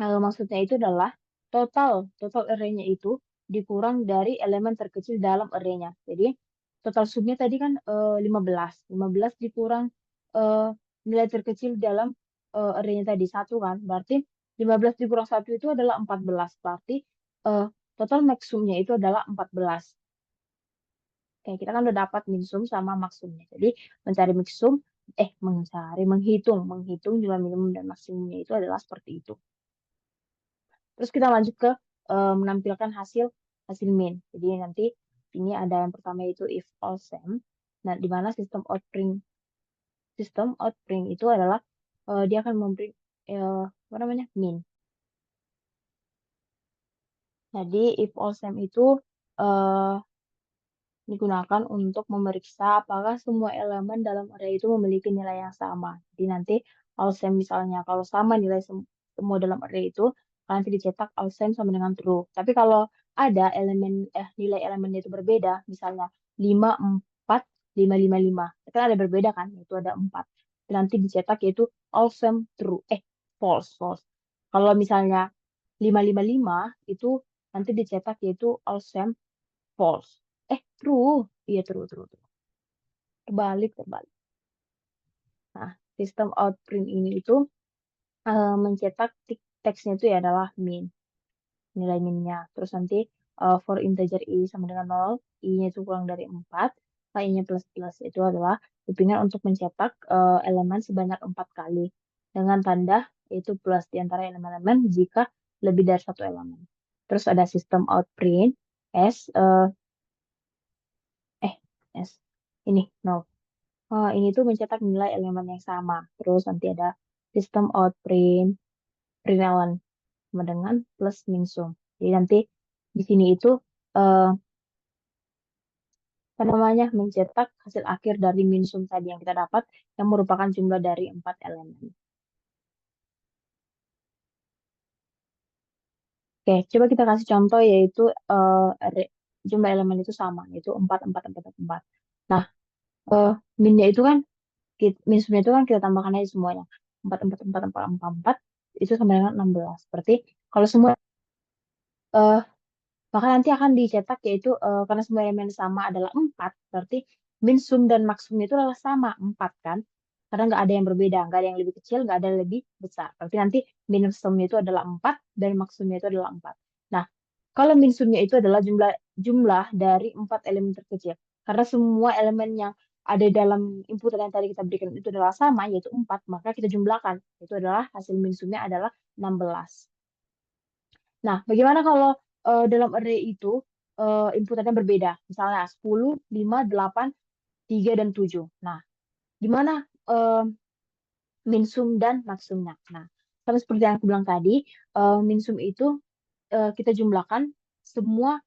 maksudnya itu adalah total array-nya itu dikurang dari elemen terkecil dalam array-nya. Jadi total sumnya tadi kan 15. 15 dikurang eh, nilai terkecil dalam array-nya tadi satu kan. Berarti 15 dikurang satu itu adalah 14. Berarti eh, total maksumnya itu adalah 14. Oke, kita kan udah dapat minsum sama maksumnya. Jadi mencari miksum, menghitung jumlah minimum dan maksimumnya itu adalah seperti itu. Terus kita lanjut ke menampilkan hasil hasil min. Jadi nanti ini ada yang pertama itu if all same. Nah, di mana sistem outpring itu adalah dia akan memberi apa namanya min. Jadi if all same itu eh, digunakan untuk memeriksa apakah semua elemen dalam array itu memiliki nilai yang sama. Jadi nanti all-same misalnya, kalau sama nilai semua dalam array itu, nanti dicetak all-same sama dengan true. Tapi kalau ada nilai elemennya itu berbeda, misalnya 5, 4, 5, 5, 5. Kan ada berbeda kan, itu ada 4. Nanti dicetak yaitu all-same true. False, false. Kalau misalnya 5, 5, 5, itu nanti dicetak yaitu all-same false. True. Iya, true, true, true. Terbalik, terbalik. Nah, sistem outprint ini itu mencetak teksnya itu ya adalah min, nilai minnya. Terus nanti for integer i sama dengan 0, i-nya itu kurang dari 4, i-nya plus plus. Itu adalah loopingan untuk mencetak elemen sebanyak 4 kali. Dengan tanda itu plus di antara elemen-elemen jika lebih dari satu elemen. Terus ada sistem outprint s, s, ini, 0. Ini tuh mencetak nilai elemen yang sama. Terus nanti ada sistem out print, prevalent sama dengan plus min sum. Jadi nanti di sini itu eh, apa namanya mencetak hasil akhir dari min sum tadi yang kita dapat yang merupakan jumlah dari 4 elemen. Oke, coba kita kasih contoh yaitu jumlah elemen itu sama, yaitu 4 4 4 4 4. Nah, eh, minnya itu kan min sumnya itu kan kita tambahkan aja semuanya. 4 4 4 4 4 4 itu sama dengan 16. Berarti kalau semua eh, maka nanti akan dicetak yaitu karena semua elemen sama adalah 4, berarti min sum dan maksumnya itu adalah sama 4 kan? Karena nggak ada yang berbeda, nggak ada yang lebih kecil, nggak ada yang lebih besar. Berarti nanti min sumnya itu adalah 4 dan maksumnya itu adalah 4. Nah, Kalau min sumnya itu adalah jumlah dari 4 elemen terkecil. Karena semua elemen yang ada dalam inputan yang tadi kita berikan itu adalah sama, yaitu 4, maka kita jumlahkan. Itu adalah hasil min sumnya adalah 16. Nah, bagaimana kalau dalam array itu inputannya berbeda? Misalnya 10, 5, 8, 3, dan 7. Nah, gimana minsum dan maksumnya? Nah, sama seperti yang aku bilang tadi, minsum itu kita jumlahkan semua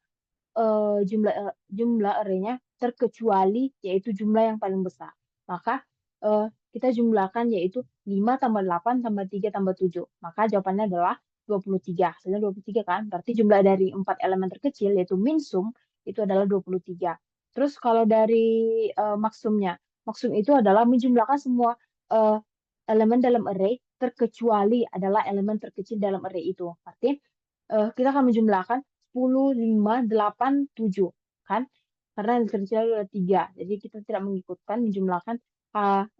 jumlah arraynya terkecuali yaitu jumlah yang paling besar. Maka kita jumlahkan yaitu 5 tambah 8 tambah 3 tambah 7. Maka jawabannya adalah 23. Hasilnya 23 kan? Berarti jumlah dari 4 elemen terkecil yaitu min sum itu adalah 23. Terus kalau dari maksumnya, maksum itu adalah menjumlahkan semua eh, elemen dalam array terkecuali adalah elemen terkecil dalam array itu. Berarti kita akan menjumlahkan 10, 5, 8, 7. Kan? Karena yang terkecil adalah 3. Jadi kita tidak mengikutkan menjumlahkan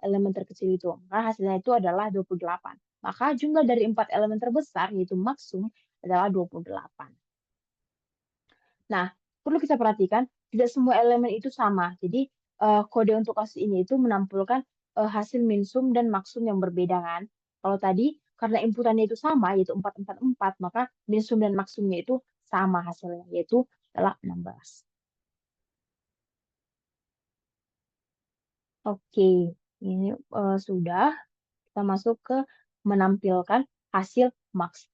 elemen terkecil itu. Maka hasilnya itu adalah 28. Maka jumlah dari 4 elemen terbesar, yaitu maksum, adalah 28. Nah, perlu kita perhatikan, tidak semua elemen itu sama. Jadi, kode untuk kasus ini itu menampilkan hasil minsum dan maksum yang berbeda kan. Kalau tadi, karena inputannya itu sama, yaitu 4, 4, 4, maka minsum dan maksumnya itu sama hasilnya, yaitu adalah 16. Oke, ini sudah. Kita masuk ke menampilkan hasil maks.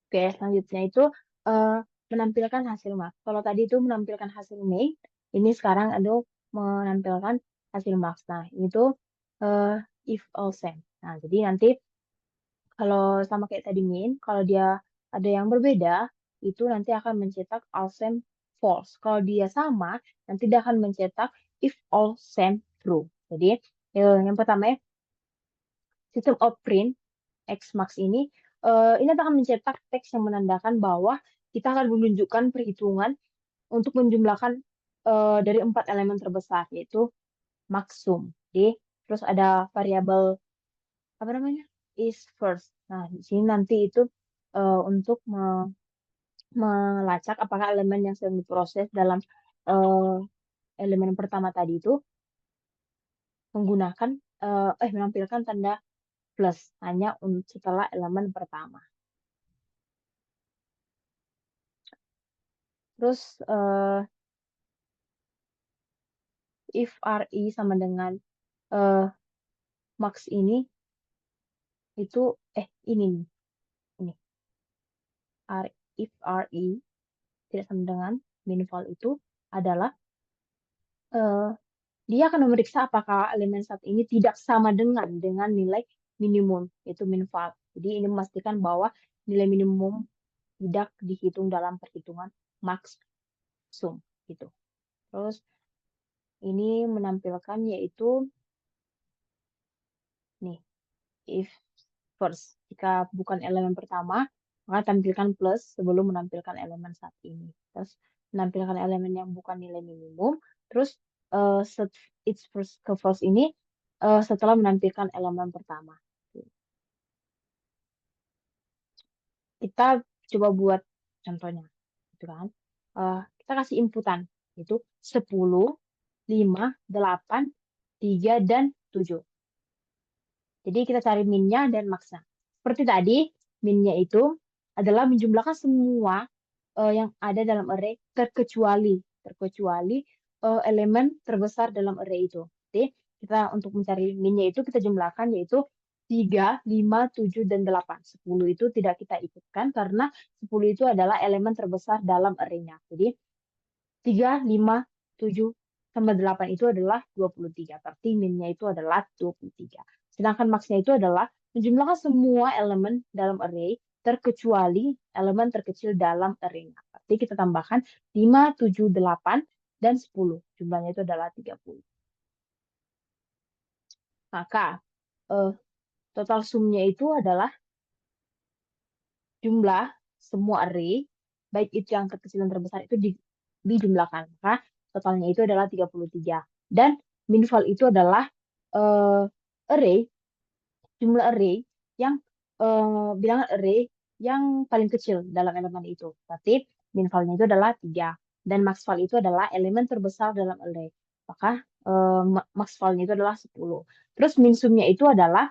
Oke, selanjutnya itu eh, menampilkan hasil max. Kalau tadi itu menampilkan hasil main, ini sekarang ada menampilkan hasil max. Nah, itu eh, if all same. Nah, jadi nanti kalau sama kayak tadi min, kalau dia ada yang berbeda, itu nanti akan mencetak all same false. Kalau dia sama, nanti dia akan mencetak if all same true. Jadi, yang pertama ya, sistem of print Xmax ini akan mencetak teks yang menandakan bahwa kita akan menunjukkan perhitungan untuk menjumlahkan dari 4 elemen terbesar, yaitu maksum. Jadi, terus ada variabel, apa namanya? Is first. Nah, di sini nanti itu untuk melacak apakah elemen yang sedang diproses dalam eh, elemen pertama tadi itu menggunakan, menampilkan tanda plus hanya setelah elemen pertama. Terus if RI sama dengan eh, max ini itu ini nih, ini if RI tidak sama dengan minval itu adalah eh, dia akan memeriksa apakah elemen saat ini tidak sama dengan nilai minimum yaitu minval. Jadi ini memastikan bahwa nilai minimum tidak dihitung dalam perhitungan maksum gitu. Terus ini menampilkan yaitu nih if first. Jika bukan elemen pertama, maka tampilkan plus sebelum menampilkan elemen saat ini. Terus menampilkan elemen yang bukan nilai minimum. Terus set its first ke false ini setelah menampilkan elemen pertama. Kita coba buat contohnya. Gitu kan. Kita kasih inputan. Itu 10, 5, 8, 3, dan 7. Jadi kita cari minnya dan maksnya. Seperti tadi, minnya itu adalah menjumlahkan semua yang ada dalam array terkecuali elemen terbesar dalam array itu. Jadi kita untuk mencari minnya itu kita jumlahkan yaitu 3, 5, 7, dan 8. 10 itu tidak kita ikutkan karena 10 itu adalah elemen terbesar dalam array-nya. Jadi 3, 5, 7, tambah 8 itu adalah 23. Berarti minnya itu adalah 23. Sedangkan maksnya itu adalah menjumlahkan semua elemen dalam array terkecuali elemen terkecil dalam array-nya. Berarti kita tambahkan 5, 7, 8, dan 10. Jumlahnya itu adalah 30. Maka eh, total sumnya itu adalah jumlah semua array, baik itu yang terkecil dan terbesar itu dijumlahkan. Maka totalnya itu adalah 33. Dan minval itu adalah eh, array, jumlah array yang bilangan array yang paling kecil dalam elemen itu. Berarti min value-nya itu adalah 3. Dan max value itu adalah elemen terbesar dalam array. Maka max value-nya itu adalah 10. Terus min sum-nya itu adalah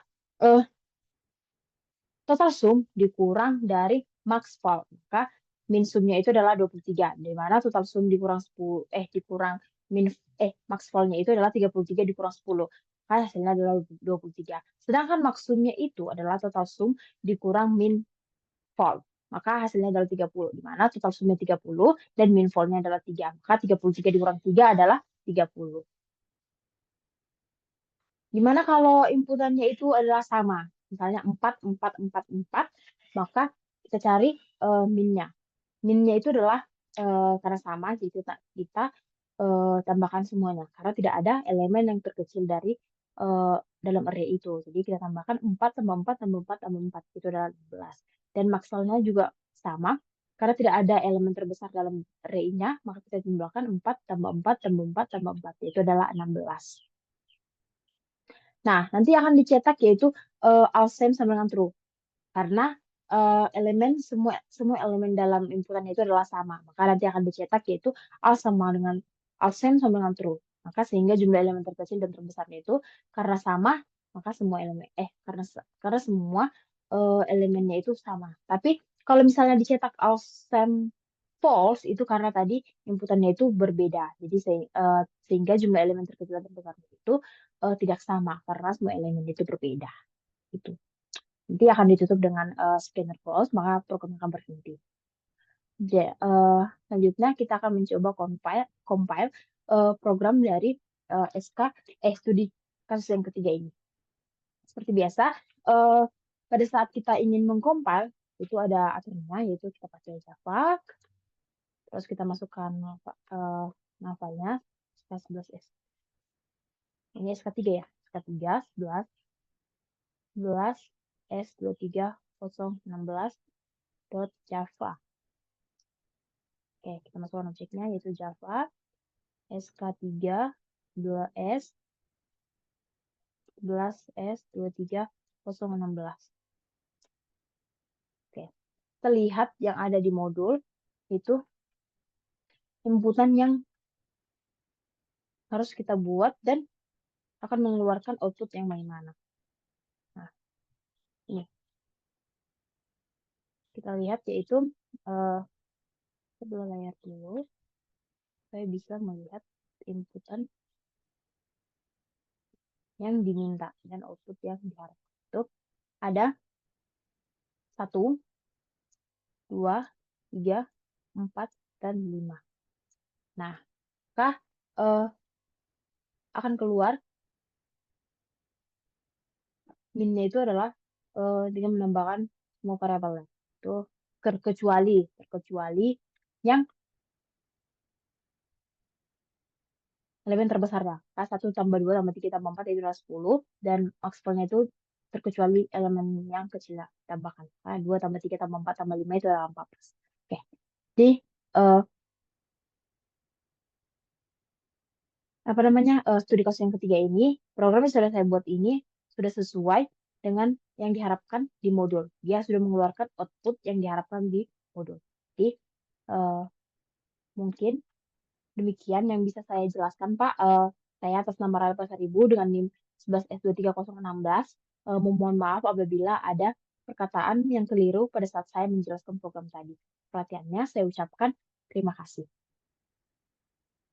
total sum dikurang dari max val. Maka min sumnya itu adalah 23. Di mana total sum dikurang 10, dikurang min, max val-nya itu adalah 33 dikurang 10. Maka hasilnya adalah 23. Sedangkan max sumnya itu adalah total sum dikurang min val. Maka hasilnya adalah 30. Di mana total sumnya 30 dan min val-nya adalah 3. Maka 33 dikurang 3 adalah 30. Gimana kalau inputannya itu adalah sama? Misalnya 4, 4, 4, 4, maka kita cari minnya. Minnya itu adalah karena sama, jadi kita tambahkan semuanya. Karena tidak ada elemen yang terkecil dari dalam array itu. Jadi kita tambahkan 4 tambah 4 tambah 4 tambah 4. Itu adalah 12. Dan maksalnya juga sama. Karena tidak ada elemen terbesar dalam array-nya, maka kita tambahkan 4 tambah 4 tambah 4 tambah 4. Itu adalah 16. Nah, nanti akan dicetak yaitu all same sama dengan true. Karena elemen semua elemen dalam inputan itu adalah sama. Maka nanti akan dicetak yaitu all same sama dengan true. Maka sehingga jumlah elemen terkecil dan terbesarnya itu karena sama, maka semua elemen karena semua elemennya itu sama. Tapi kalau misalnya dicetak all same false itu karena tadi inputannya itu berbeda. Jadi sehingga jumlah elemen terkecil dan terbesarnya itu tidak sama karena semua elemen itu berbeda. Itu. Nanti akan ditutup dengan scanner close, maka program akan berhenti. Selanjutnya kita akan mencoba compile program dari SK studi kasus yang ketiga ini. Seperti biasa, pada saat kita ingin mengcompile, itu ada aturannya, yaitu kita pakai Java, terus kita masukkan navanya SK11S. Ini SK3 ya, SK3 11 11 S23016.java. Oke, kita masukkan objeknya yaitu Java SK3 2S 11S23016. Oke, kita lihat yang ada di modul itu inputan yang harus kita buat dan akan mengeluarkan output yang bagaimana. Nah, ini kita lihat yaitu sebelah layar dulu. Saya bisa melihat inputan yang diminta dan output yang diharapkan. Itu ada 1, 2, 3, 4, dan 5. Nah, maka akan keluar minnya itu adalah dengan menambahkan semua variabelnya. Itu terkecuali yang elemen terbesarnya. Nah, 1 tambah 2 tambah 3 tambah 4 itu adalah 10. Dan maksimalnya itu terkecuali elemen yang kecil tambahkan. Nah, 2 tambah 3 tambah 4 tambah 5 itu adalah 14. Oke. Jadi, apa namanya, studi kasus yang ketiga ini, program yang sudah saya buat ini sudah sesuai dengan yang diharapkan di modul. Dia sudah mengeluarkan output yang diharapkan di modul. Jadi, mungkin demikian yang bisa saya jelaskan, Pak. Saya atas nama Rara Pasaribu dengan NIM 11S23016 memohon maaf apabila ada perkataan yang keliru pada saat saya menjelaskan program tadi. Perhatiannya saya ucapkan terima kasih.